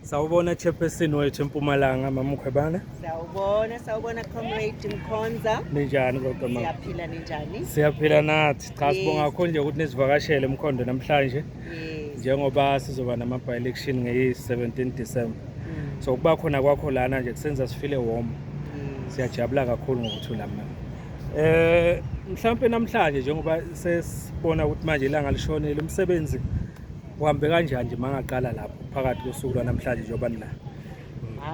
Sawubona chairperson wethu eMpumalanga Mama Mkhwebane. Sawubona comrade Mkhonza. Ninjani kodwa mama? Siyaphila ninjani? Siyaphila nathi. Cha sibonga kakhulu nje ukuthi nisivakashele eMkhondo namhlanje. Yes. Njengoba sizoba nama by election nge-17 December. So kuba khona kwakho lana nje kusenza sifile warm. Siyajabula kakhulu ngokuthi ulama. Mhlawumbe namhlanje njengoba sesibona ukuthi manje ilanga lishonile umsebenzi uhambe kanjani nje mangaqala lapho phakathi kosuku lwanamhlanje njengoba nila.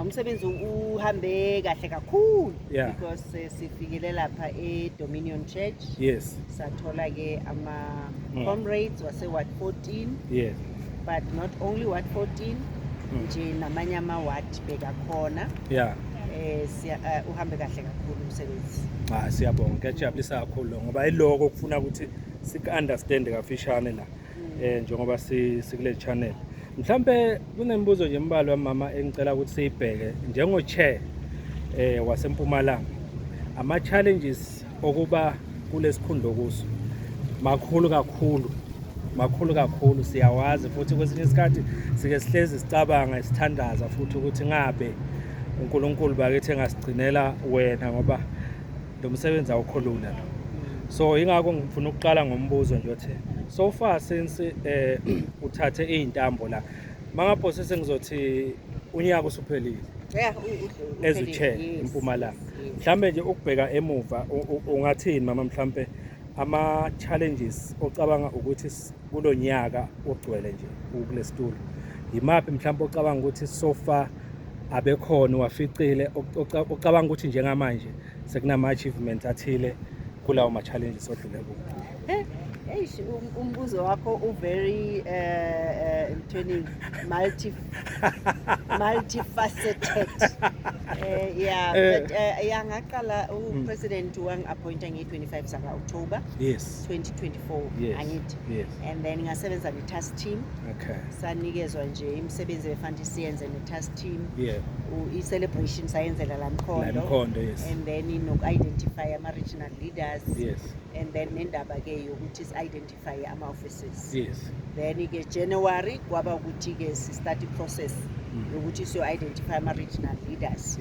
Umsebenzi uhambe kahle kakhulu because sifikile lapha eDominion Church. Yes. Sathola ke ama comrades wase Ward 14. Yes. But not only Ward 14 nje namanye ama ward beka khona. Yeah. Uhambe kahle kakhulu umsebenzi. Siyabonga kuyajabulisa kakhulu ngoba iloko ukufuna ukuthi sik-understand kafishane la njengoba sikule channel. Mhlambe kunembuzo nje imbalo mama engicela ukuthi siyibheke njengo chair waseMpumalanga. Ama challenges okuba kulesikhundlo kuso makhulu kakhulu siyawazi futhi kwesinye isikhathi sike sihlezi sicabanga isithandaza futhi ukuthi ngabe uNkulunkulu bakithi engasigcinela wena ngoba lo msebenzi awukholula lo. So ingakho ngifuna ukuqala ngombuzo nje othi so far since uthathe izintambo la mangaphose sengizothi unyaka usuphelile. Yeah, as chair eMpumalanga. Mhlambe nje ukubheka emuva ungathini mama mhlambe ama challenges ocabanga ukuthi kulonyaka ogcwele nje kulesitulo. Yimaphi mhlambe ocabanga ukuthi so far abekhona waficile ocabanga ukuthi njengamanje sekunama achievements athile kulawo ma challenges odlule kuwo. Umbuzo wakho very multifaceted. But ngaqala upresident wangi-appointa nge-25 saka October 2024 angithi. And then ngasebenza ne-task team. Sanikezwa nje imisebenzi efanele siyenze ne-task team. I-celebration sayenzela la Mkhondo. And then noku-identify ama-regional leaders. And then nendaba ke yokuthi si-identify ama-offices. Then ke January kwaba ukuthi ke si-start i-process yokuthi siyo-identify ama-regional leaders.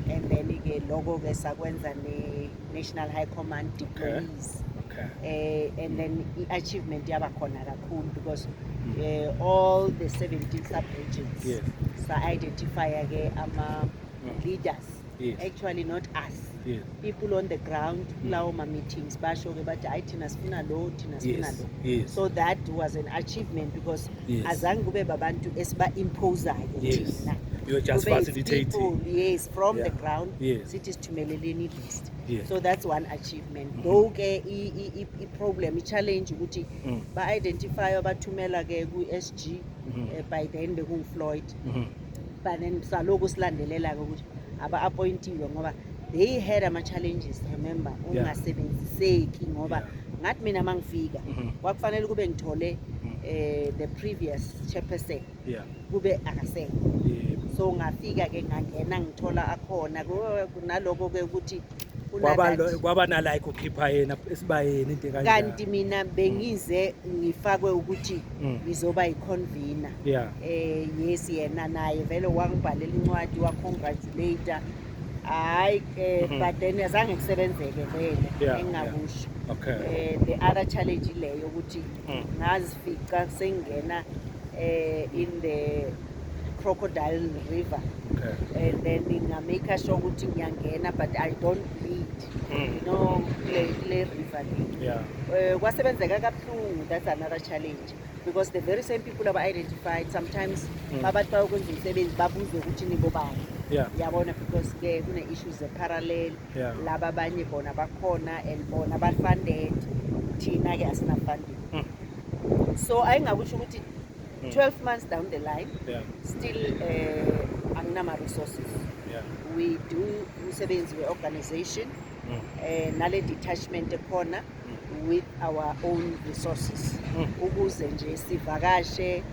And then ke lokho ke sakwenza ne-National High Command degrees. And then i-achievement yaba khona kakhulu because all the 17 sub-regions sa-identify ke ama-leaders. Actually not us. People on the ground kulawo ma meetings basho ke bathi ayi thina sifuna lo. So that was an achievement because azange kube babantu esiba imposayo thina. You were just facilitating. Yes, from the ground. Sithi sithumeleleni list. So that's one achievement. Though ke I problem I challenge ukuthi ba identify abathumela ke ku SG by then beku Floyd. But then saloku silandelela ukuthi aba-appointiwe ngoba they had ama-challenges remember ungasebenziseki ngoba ngathi mina mangifika kwakufanele kube ngithole the previous chairperson kube akasekho so ngafika ke ngangena ngithola akhona naloko ke ukuthi kwaba na like ukhipha yena esibayeni into kanjalo kanti mina bengize ngifakwe ukuthi ngizoba i-convener yes yena naye vele wangibhalela incwadi wa congratulate hayi but then azange kusebenzeke vele engakusho. The other challenge leyo ukuthi ngazifica sengena in the Crocodile River. And then ngamake sure ukuthi ngiyangena but I don't bleed. Kule river le. Kwasebenzeka kabuhlungu. That's another challenge because the very same people aba identified sometimes babathi bayokwenza umsebenzi babuze ukuthi nibo bani. Yabona because ke kune issues parallel laba abanye bona bakhona and bona ba funded thina ke asina funding. So ayingakusho ukuthi 12 months down the line still anginama resources. We do umsebenzi we-organization nale detachment ekhona with our own resources ukuze nje sivakashe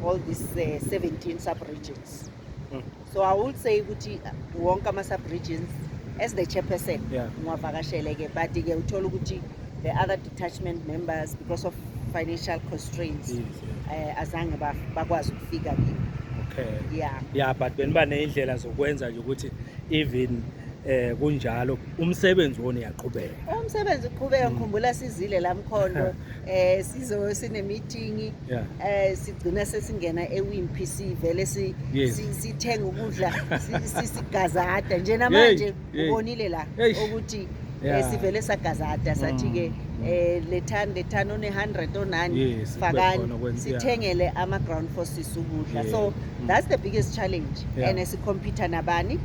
all these 17 sub-regions. So I would say ukuthi wonke ama sub-regions as the chairperson ngwavakashele ke but ke uthola ukuthi the other detachment members because of financial constraints azange bakwazi ukufika kiyo. yeah but beniba neindlela zokwenza nje ukuthi even kunjalo umsebenzi wona uyaqhubeka. Umsebenzi uqhubeka, ngikhumbula sizile la Mkhondo sine meeting sigcina sesingena eWimpy sivele sithenga ukudla sigazada nje namanje ubonile la ukuthi sivele sagazada sathi ke le ton one 100 onani fakani sithengele ama ground forces ukudla. So that's the biggest challenge and sicompete nabani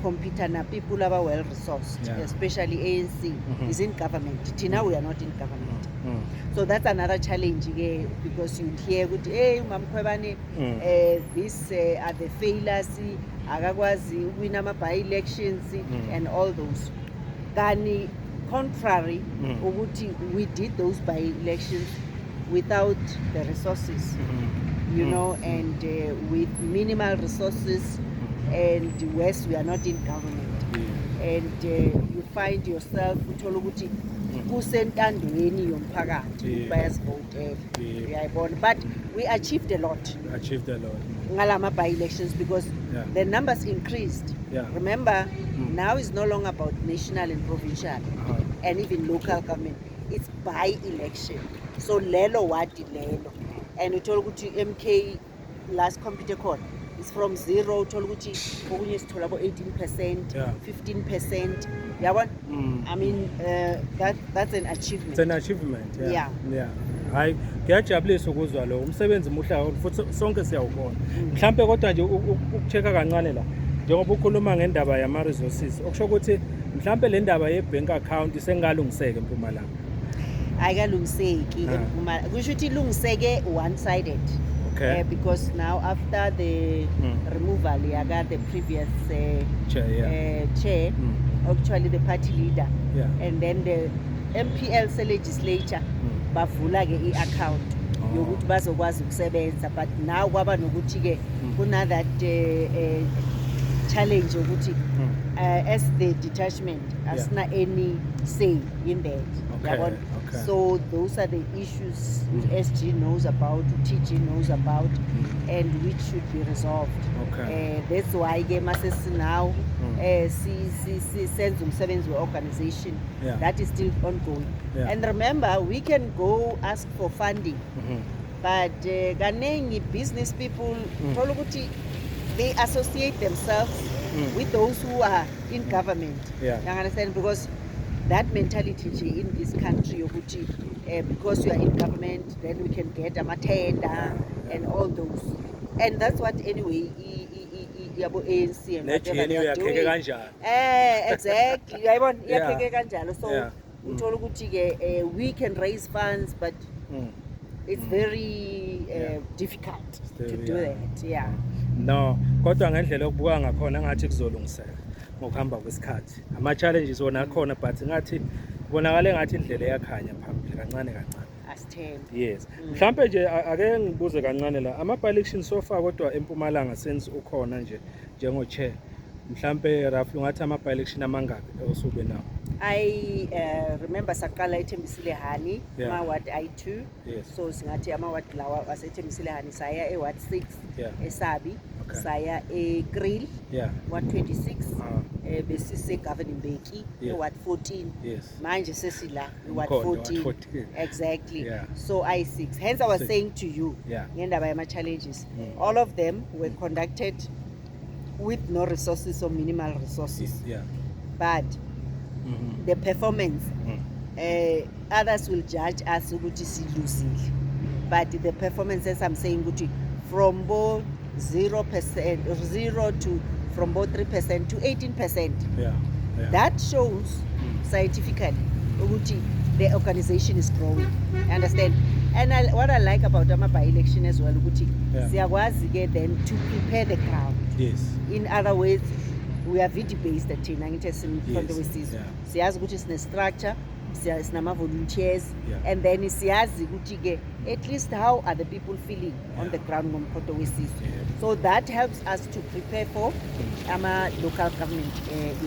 compete na people aba well resourced, especially ANC is in government. Tina we are not in government. So that's another challenge because you hear good hey mamkhwebane this are the failures akakwazi win ama by elections and all those. Kani contrary ukuthi we did those by elections without the resources, you know, and with minimal resources. And West, we are not in government, and you find yourself uthola ukuthi kusentandweni yomphakathi bayasivotela uyayibona, but we achieved a lot ngalama by elections because the numbers increased. Remember, now it's no longer about national and provincial and even local government, it's by election. So lelo wadi lelo, and uthola ukuthi MK last computer call it's from 0 to ukuthi okunye sithola abo 18%, 15%. Yabona? I mean that's an achievement. It's an achievement. Hayi ngiyajabulisa ukuzwa lo umsebenzi muhle futhi sonke siyawubona. Mhlambe kodwa nje ukucheka kancane la njengoba ukhuluma ngendaba yama resources okusho ukuthi mhlambe le ndaba ye bank account sengalungiseke eMpumalanga. Ayikalungiseki eMpumalanga. Kusho ukuthi ilungiseke one sided. Because now after the removal yaga the previous chair, actually the party leader, and then the MPL legislature bavula ke i-account yokuthi bazokwazi ukusebenza, but now kwaba nokuthi ke kuna that challenge ukuthi as the detachment asina any say in that. So those are the issues SG knows about, TG knows about, and which should be resolved. That's why Masesi now sends umsebenzi organization that is still ongoing. And remember, we can go ask for funding, but kanengi business people they associate themselves with those who are in government. You understand? Because that mentality in this country because you are in government then we can get a tender and all those, and that's what anyway yabo ANC and whatever they are doing. Exactly. Uyayibona iyakheke kanjalo. So uthola ukuthi ke we can raise funds but it's very difficult to do that. No kodwa ngendlela okubuka ngakhona ngathi kuzolungiseka ngokuhamba kwesikhathi. Ama challenges wona akhona but ngathi kubonakala ngathi indlela eyakhanya phambili kancane asithembe. Yes. Mhlambe nje ake ngibuze kancane la ama by elections so far kodwa eMpumalanga since ukhona nje njengo chair, mhlambe roughly ngathi ama by election amangaki osube nawo? I remember saqala eThembisile Hani ama ward I2, so singathi ama ward lawa wasethembisile Hani saya eWard 6 eSabi, saya eGrill ward 26, besise governing Beki eWard 14, manje sesila eWard 14. Exactly. So I6, hence I was saying to you ngendaba yama challenges, all of them were conducted with no resources or minimal resources, but the performance others will judge us ukuthi siluzile, but the performance, as I'm saying, from both 0% to from both 3% to 18%, that shows scientifically ukuthi the organization is growing. Understand? And what I like about ama by election as well ukuthi siyakwazi ke then to prepare the ground. In other words, we are VD based at thina ngithi esimkhonto wesizwe, siyazi ukuthi sine structure, sinama volunteers, and then siyazi ukuthi ke at least how are the people feeling on the ground ngomkhonto wesizwe. So that helps us to prepare for ama local government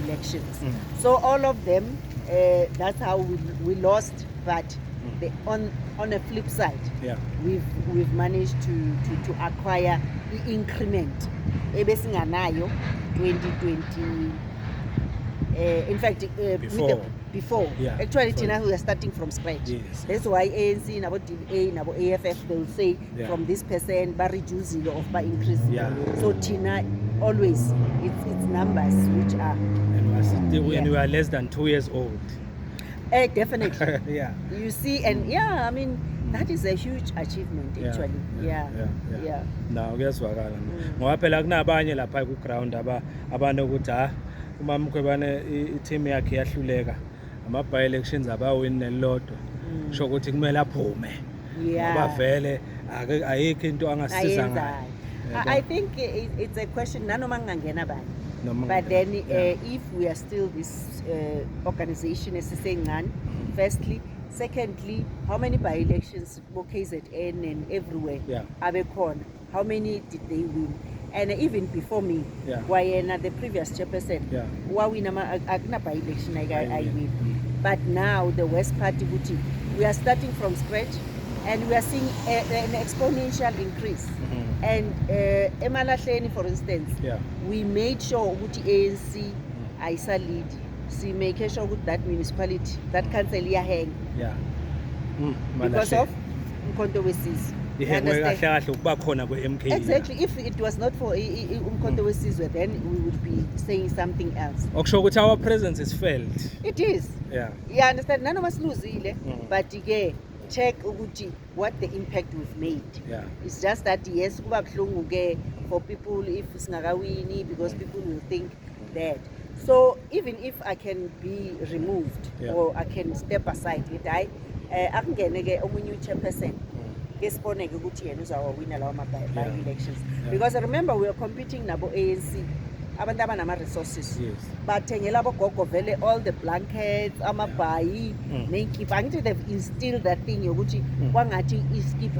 elections. So all of them, that's how we lost, but on the flip side, yeah, we've managed to acquire the increment ebesinganayo 2020. In fact, before. Yeah, Actually, before. we are starting from scratch. Yes. That's why ANC, nabo DA, nabo AFF, they will say from this percent, by reducing or by increasing. Yeah. So Tina, always, it's numbers which are. And we are less than 2 years old. Definitely. Yeah. You see, and I mean, that is a huge achievement actually. Yeah. No, kuyazwakala. Ngoba phela kunabanye lapha ku ground abanokuthi uma Mkhwebane i-team yakhe yahluleka ama-by elections abawini nelilodwa sho ukuthi kumele aphume ngoba vele ayikho into angasiza ngayo. I think it's a question nanoma ngangena bani. But then if we are still this organization esisencane, firstly, secondly, how many by-elections for KZN and everywhere abekhona? How many did they win? And even before me, the previous chairperson, akuna by-election I win. But now the West Party, we are starting from scratch, and we are seeing an exponential increase. And eMalahleni, for instance, we made sure that ANC ayisa lead. We make sure that municipality, that council hang. Because of Umkhonto weSizwe. Exactly. If it was not for Umkhonto weSizwe, then we would be saying something else. Our presence is felt. It is. Yeah. Yeah, understand. None of us lose, but check what the impact we've made. Yeah. It's just that yes, for people if it's nagawini, because people will think that. So even if I can be removed or I can step aside, I can get a new chairperson. By elections. Because remember, we are competing nabo ANC. Abantu abanama resources. Yes. Bathengela abogogo vele all the blankets, amabhayi, nenkipha. Angithi they've instilled that thing yokuthi kwangathi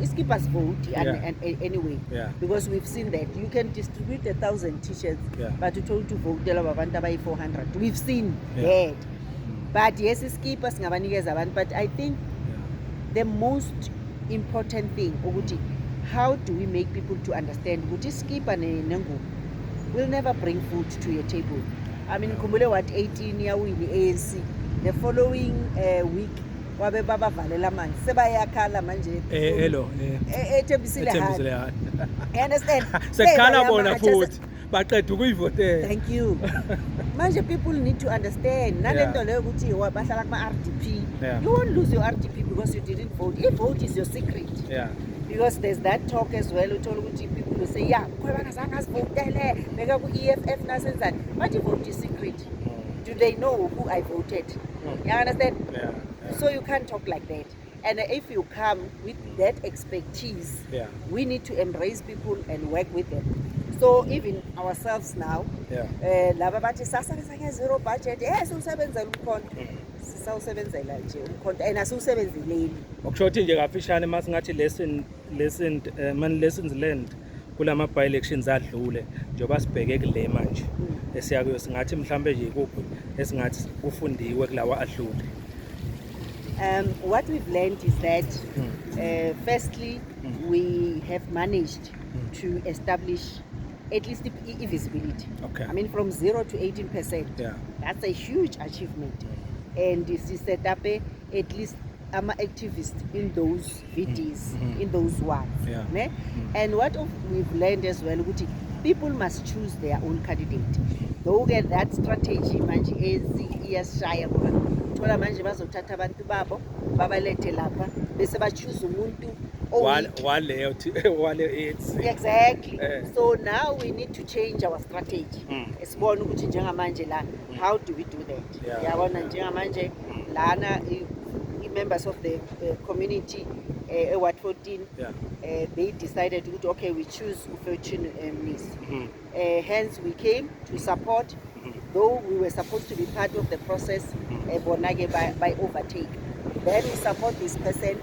iskippers vote and anyway. Yeah. Because we've seen that you can distribute 1,000 t-shirts, but you told to vote abantu abayi 400. We've seen that. But yes, iskippers ngabanikeza abantu. But I think the most important thing ukuthi how do we make people to understand ukuthi skipper nengubo will never bring food to your table. I mean, Kumule what 18 year win the ANC. The following week, wabe baba valela man. Sebayakhala manje. Hello. Ethembisile hard. You understand? Sekhala bona futhi. Baqeda ukuyivotela. Thank you. Manje people need to understand. Nalento leyo ukuthi bahlala kuma RDP. You won't lose your RDP because you didn't vote. If vote is your secret. Yeah. Because there's that talk as well. People will say, Mkhwebane zange asivotele, beka ku EFF nasenzani. But the vote is secret. Do they know who I voted? You understand? So you can't talk like that. And if you come with that expertise, we need to embrace people and work with them. So even ourselves now, laba bathi sasebenza nge-zero budget, siwusebenzela umkhonto. Sisawusebenzela nje umkhonto and asiwusebenzeleli. Okusho ukuthi nje kafishane masingathi lessons learned kulama by elections adlule njengoba sibheke kule manje esiya kuyo singathi mhlambe nje kuphi esingathi kufundiwe kulawa adlule. What we've learned is that firstly we have managed to establish at least visibility. Okay. I mean, from 0 to 18%. That's a huge achievement. And this is set up at least activists in those VTs, in those wards. And what we've learned as well, people must choose their own candidate. Though get that strategy, manje iyashaya ngoba thola manje bazothatha abantu babo babalethe lapha bese ba choose umuntu exactly. So now we need to change our strategy. Esibona ukuthi njengamanje la, how do we do that? Yabona njengamanje lana members of the community Ward 14 they decided okay, we choose Fortune Ms. Hence we came to support, though we were supposed to be part of the process by overtake. Then we support this person.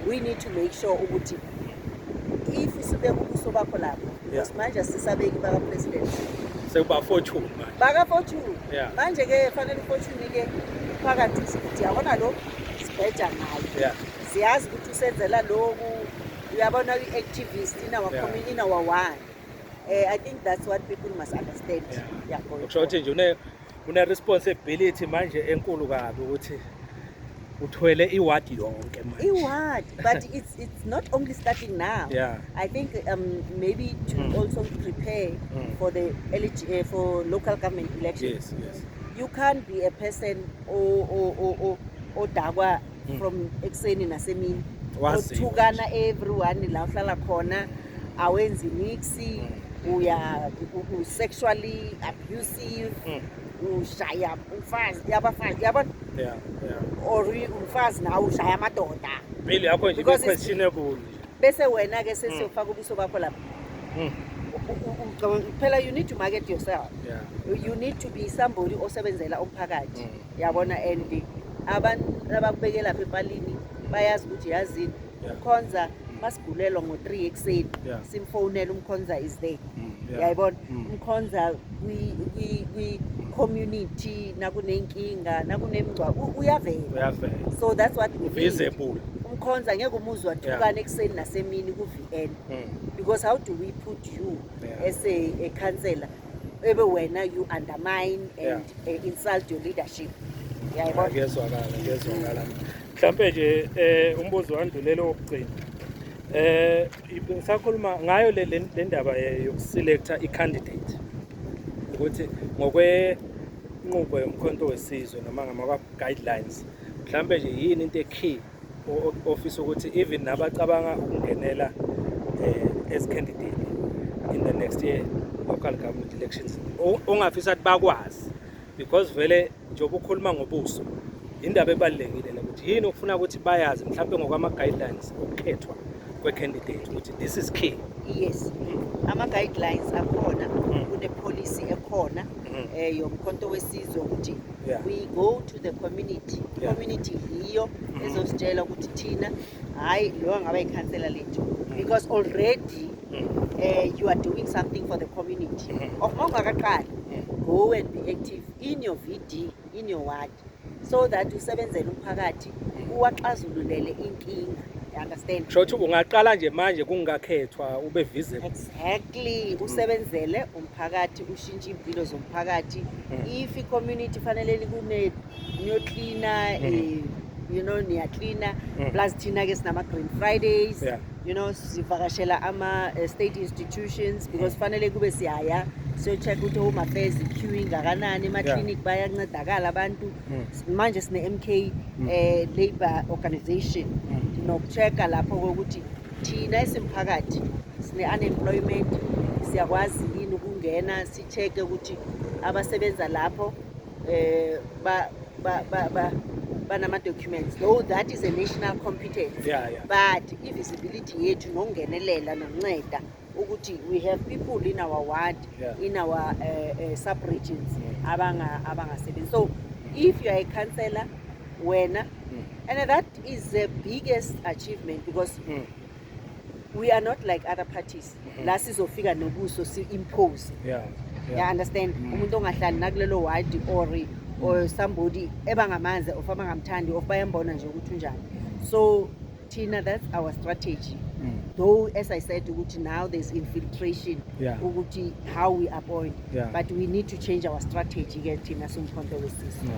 We need to make sure ukuthi if isube kubuso bakho lapho, because manje sisabeki baka president sekuba Fortune baka Fortune manje ke fanele Fortune ke phakathi ukuthi yabona lo sibheja ngayo siyazi ukuthi usenzela lokhu, uyabona i-activist in our community, in our one. I think that's what people must understand. Ukusho ukuthi nje une responsibility manje enkulu kabi ukuthi uthwele iward yonke manje. Iward, but it's not only starting now. I think maybe to also prepare for the for local government elections. Yes. You can't be a person or dagwa from ekuseni nasemini. Othukana everyone la uhlala khona, awenzi mixi, uya sexually abusive, ushaya umfazi, yabafazi, yabona? Or umfazi na ushaya amadoda. Impilo yakho nje questionable. Bese wena ke sesiyofaka ubuso bakho lapha. Phela you need to market yourself. You need to be somebody osebenzela umphakathi. Yabona, and abantu abakubeke lapha empalini bayazi ukuthi yazini umkhonza masigulelwa ngo3 ekseni simfonela umkhonza is there. Yayibona umkhonza kwi community nakunenkinga nakunemgcwa uyavela. So that's what we visible. Umkhonza ngeke umuzwa wathukana ekseni nasemini ku VN. Because how do we put you as a councillor ebe wena you undermine and insult your leadership? Yayibona. Ngiyezwakala. Mhlambe nje umbuzo wandulelo wokugcina. Sakhuluma ngayo le ndaba yokuselecta i-candidate ukuthi ngokwenqubo yomkhonto wesizwe noma ngama guidelines mhlambe nje yini into ekey office ukuthi even nabacabanga ukungenela as candidate in the next year local government elections ongafisa ukuthi bakwazi, because vele njengoba ukhuluma ngobuso indaba ebalekile ukuthi yini ufuna ukuthi bayazi mhlambe ngokwama guidelines okukhethwa kwe-candidate ukuthi this is key. Yes, ama-guidelines akhona kune-policy ekhona yomkhonto wesizwe ukuthi we go to the community. Community yiyo ezositshela ukuthi thina hayi lo ngabe ikhansela lethu, because already you are doing something for the community. Of ongakaqali go and be active in your VD, in your ward, so that usebenzele umphakathi uwaxazululele inkinga. Understand? Shothi ungaqala nje manje kungakhethwa ube visible. Exactly. Usebenzele umphakathi, ushintshe impilo zomphakathi. If i-community fanele kune new cleaner, you know, niya cleaner, plus thina ke sinama Green Fridays, you know, sivakashela ama state institutions, because fanele kube siyaya so check ukuthi home affairs queuing ngakanani, ema clinic bayancedakala abantu. Manje sine MK labor organization nokuchecka lapho ukuthi thina esimphakathi sine unemployment siyakwazi yini ukungena sicheke ukuthi abasebenza lapho banama documents, though that is a national competence. But i-visibility yethu nongenelela nonceda ukuthi we have people in our ward, in our sub-regions abangasebenzi. So if you are a councillor wena, and that is the biggest achievement, because we are not like other parties. La sizofika nobuso si impose. Yeah, understand? Umuntu ongahlali nakulelo ward or somebody ebangamanzi of abangamthandi of bayambona nje ukuthi unjani. So Tina, that's our strategy. Though as I said ukuthi now there's infiltration ukuthi how we appoint, but we need to change our strategy ke Tina somkhonto wesizwe.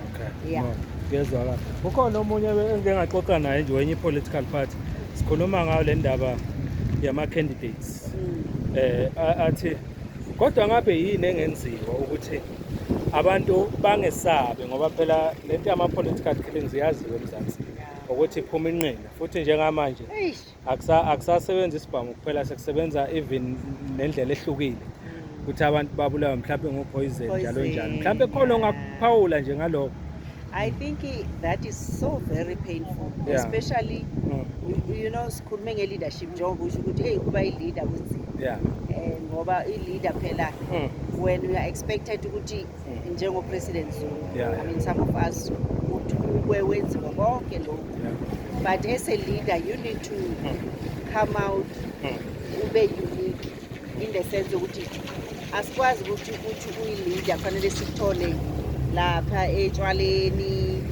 Ngiyezwakala. Ukhona omunye engingaxoxa naye nje wenye political party sikhuluma ngayo le ndaba yama candidates. Athi kodwa ngabe yini engenziwa ukuthi abantu bangesabe, ngoba phela lento yama political killings yaziwe eMzansi ukuthi iphuma inqina, futhi njengamanje akusasebenza isibhamu kuphela, sekusebenza even nendlela ehlukile ukuthi abantu babulawa mhlawumbe ngopoison njalo njalo. Mhlawumbe khona ongakuphawula nje ngalokho. I think that is so very painful, especially you know sikhulume nge-leadership njengoba usho ukuthi hey kuba i-leader kunzima. Ngoba i-leader phela when we are expected ukuthi njengo-president Zulu, I mean some of us wenziwa konke lokho, but as a leader you need to come out ube unique in the sense ukuthi asikwazi ukuthi uyi-leader fanele sikuthole lapha etshwaleni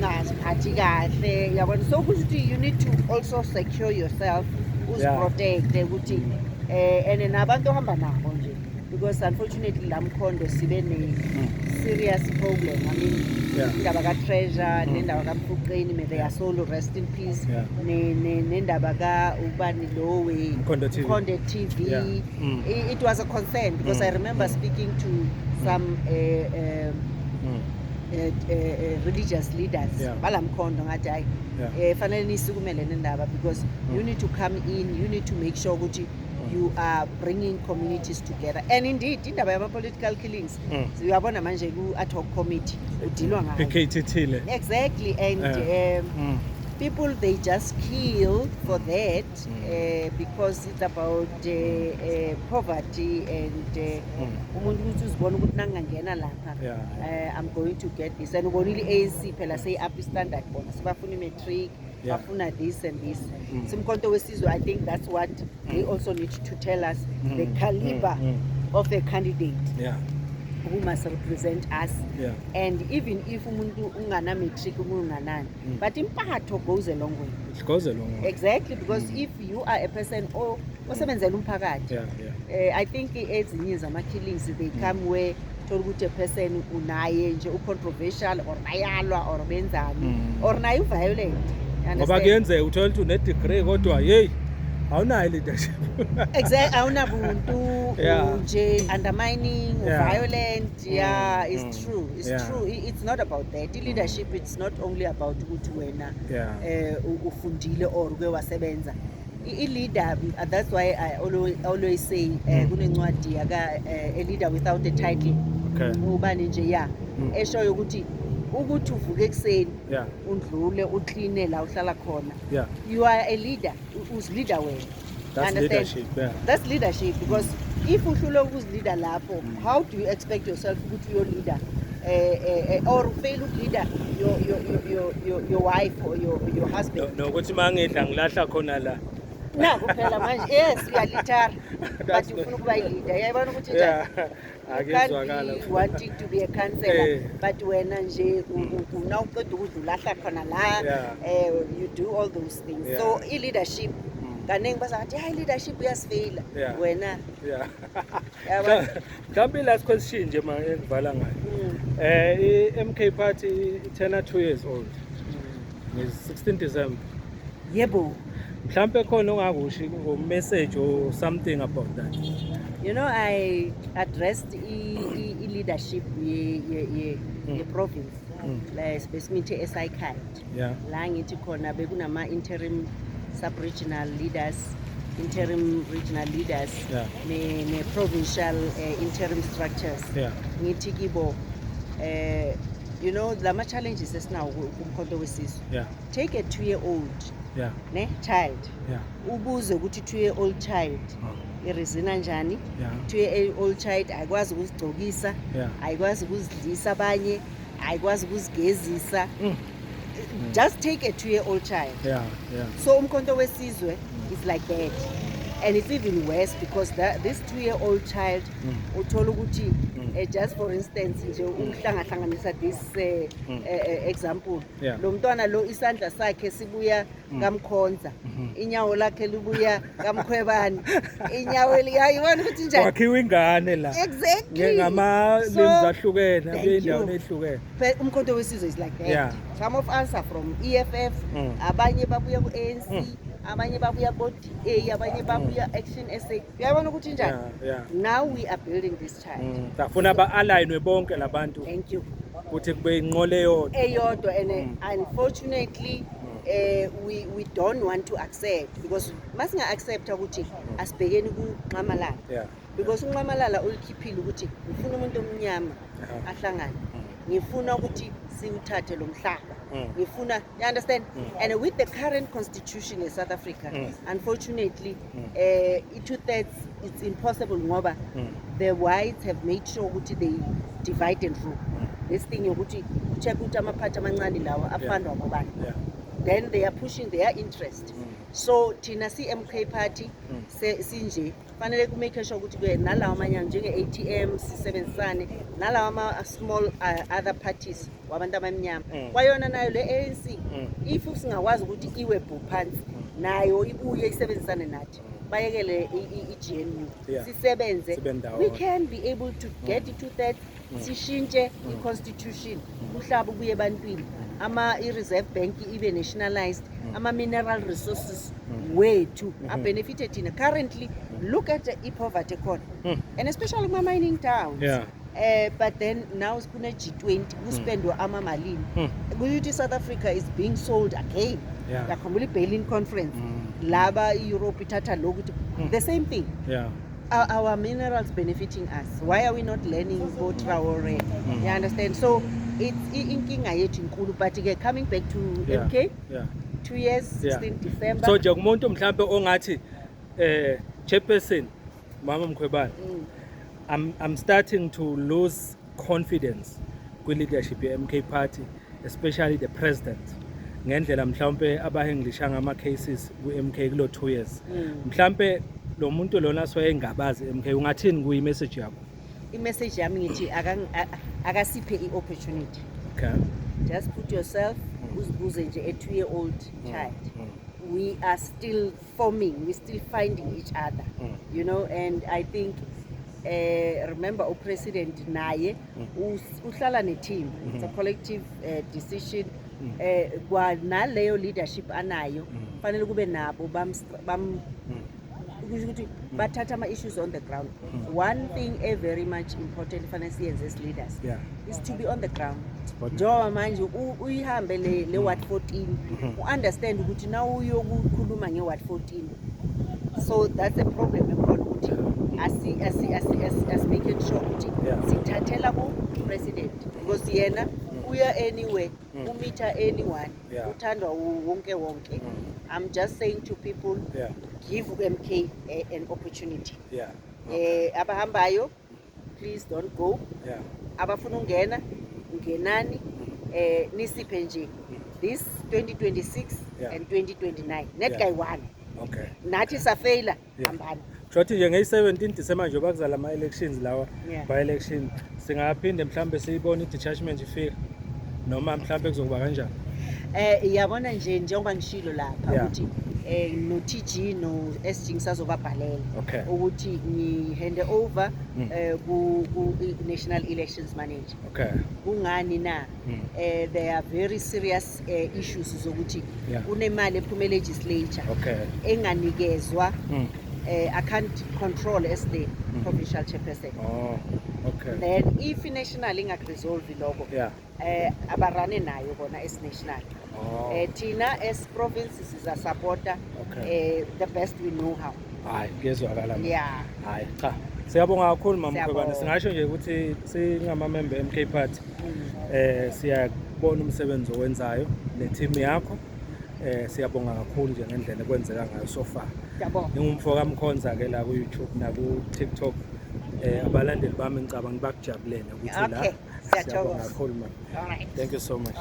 ungaziphathi kahle yabona, so ukuthi you need to also secure yourself, uziprotecte ukuthi and nabantu ohamba nabo nje, because unfortunately la Mkhondo sibe ne-serious problem. I mean, indaba ka-Treasure nendaba kaMfuqeni, may their soul rest in peace, nendaba ka-ubani lowe Mkhondo TV. It was a concern because I remember speaking to some religious leaders bala Mkhondo ngathi hayi fanele nisukumele nendaba, because you need to come in, you need to make sure ukuthi you are bringing communities together. And indeed indaba yama political killings siyabona manje ku ad hoc committee udilwa ngayo. Exactly. And people, they just kill for that because it's about poverty and umuntu ukuthi uzibona ukuthi nangangena lapha I'm going to get this. And ubonile ANC phela say up standard bona sibafuna imatric, bafuna this and this. Simkhonto wesizwe, I think that's what they also need to tell us, the caliber of a candidate who must represent us. And even if umuntu ungana matric unganani, but impatho goes a long way. It goes a long way. Exactly, because if you are a person osebenzela umphakathi, I think ezinye zama killings they come where thola ukuthi a person unaye nje u-controversial or bayalwa or benzani or naye violent. Ngoba kuyenzeka uthola ukuthi une degree kodwa hey awunayo leadership. Exactly, awunabuntu nje undermining, violent. It's true. It's true. It's not about that. Leadership, it's not only about ukuthi wena ufundile or uke wasebenza. I-leader, that's why I always say kunencwadi yaka a leader without a title. Ubani nje eshoyo ukuthi uvuke ekuseni undlule ukline la uhlala khona. You are a leader, uzleader wena. That's leadership. That's leadership, because if uhlule ukuzleader lapho, how do you expect yourself ukuthi your leader or fail leader your wife or your husband? No, ukuthi mangedla ngilahla khona la. Na kuphela manje uyalithara but ufuna ukuba leader. Yayibona ukuthi akuzwakala wanting to be a counselor, but wena nje una uqeda ukudlulahla khona la, you do all those things. So i-leadership kaningi bazathi hayi leadership uyasifeyila wena. Mhlawumbe last question nje ma engivala ngayo. i-MK Party turn 2 years old. Is 16 December. Yebo. Mhlawumbe khona ongakusho ngo-message or something about that. You know, I addressed leadership ye province la specifically eSikhaya. La ngithi khona bekunama interim sub-regional leaders, interim regional leaders, ne provincial interim structures. Ngithi kibo you know lama challenges esinawo kumkhonto wesizwe. Take a 2-year-old child. Ubuze ukuthi 2-year-old child irizina njani. 2-year-old child ayikwazi ukuzigcokisa, ayikwazi ukuzidlisa abanye, ayikwazi ukuzigezisa. Just take a 2-year-old child. So umkhonto wesizwe is like that. And it's even worse because this 2-year-old child uthola ukuthi just for instance nje uhlangahlanganisa this example, lo mntwana lo isandla sakhe sibuya kamkhonza, inyawo lakhe libuya kamkhwebani, inyawo liyayibona ukuthi njani wakhiwa ingane la. Exactly. Ngama limbs ahlukene abendawo ehlukene. Umkhonto wesizwe is like that. Some of us are from EFF, abanye babuya ku ANC, abanye babuya ku-DA, abanye babuya Action SA. Uyabona ukuthi njani? Now we are building this child. Safuna ba-align bonke labantu. Thank you. Ukuthi kube inqole eyodwa. And unfortunately we don't want to accept, because masinga accept ukuthi asibhekeni kuNxamalala, because uNxamalala ulikhiphile ukuthi ngifuna umuntu omnyama ahlangane, ngifuna ukuthi siwuthathe lo mhlaba, ngifuna, you understand? And with the current constitution in South Africa, unfortunately 2/3 it's impossible ngoba the whites have made sure ukuthi they divide and rule. This thing yokuthi check ukuthi amaphathi amancane lawa afandwa ngobani. Then they are pushing their interest. So thina si-MK party sinje fanele kumake sure ukuthi ke nalawa amanye njenge-ATM sisebenzisane nalawa ama-small other parties wabantu abamnyama kwayona nayo le ANC if singakwazi ukuthi iwebhu phansi nayo ibuye isebenzisane nathi bayekele i-GNU sisebenze we can be able to get i-2/3 sishintshe i-constitution umhlaba ubuye ebantwini i-reserve bank ibe nationalized ama-mineral resources wethu abenefite thina currently look at i-poverty ekhona and especially kuma-mining towns but then now kune-G20 kuspendwa amamalini kuyuthi South Africa is being sold again yakhumbula i-Berlin conference laba i-Europe ithatha lokhu the same thing our minerals benefiting us why are we not learning about Traore you understand so it's inkinga yethu inkulu but ke coming back to MK 2 years 16 December so nje kumuntu mhlambe ongathi chairperson Mama Mkhwebane I'm starting to lose confidence kwi leadership ye MK party especially the president ngendlela mhlawumbe abahenglisha ngama cases ku MK kulo 2 years mhlawumbe lo muntu lona soyengabazi MK ungathini kuyi message yakho i-message yami ngithi akasiphe i-opportunity just put yourself uzibuze nje a 2-year-old child we are still forming we're still finding each other you know and I think remember president naye uhlala ne-team it's a collective decision kwa naleyo leadership anayo fanele kube nabo ukuthi bathatha ama-issues on the ground one thing very much important fanele siyenze as leaders is to be on the ground njengoba manje uyihambe le ward 14 u-understand ukuthi na uyokukhuluma nge-ward 14 so that's a problem ekhona ukuthi making sure ukuthi sithathela ku-president because yena uya anywhere umeet anyone uthandwa wonke I'm just saying to people give MK an opportunity abahambayo please don't go abafuna ungena ngenani nisiphe nje this 2026 and 2029 net guy one nathi safeyila hambani Shothi nje nge-17 December nje bakuzala ama-elections lawa by-election singaphinde mhlambe siyibone i-detachment ifika noma mhlambe kuzokuba kanjani iyabona nje njengoba ngishilo lapha ukuthi no-TG no-SG ngisazobabhalela ukuthi ngi-hand over ku-National Elections Manager kungani na there are very serious issues zokuthi kunemali ephuma legislature enganikezwa I can't control as the provincial chairperson. Then if national ingak-resolve lokho abarane nayo bona as national thina as province siza-supporta the best we know how. Hayi kuyezwakala hayi cha siyabonga kakhulu Mama Mkhwebane singasho nje ukuthi singama-member MK party siyabona umsebenzi owenzayo ne-team yakho siyabonga kakhulu nje ngendlela kwenzeka ngayo so far ngingumfo kaMkhonza ke la ku-YouTube na ku-TikTok abalandeli bami ngicabanga bakujabulele ukuthi la siyabonga kakhulu mama thank you so much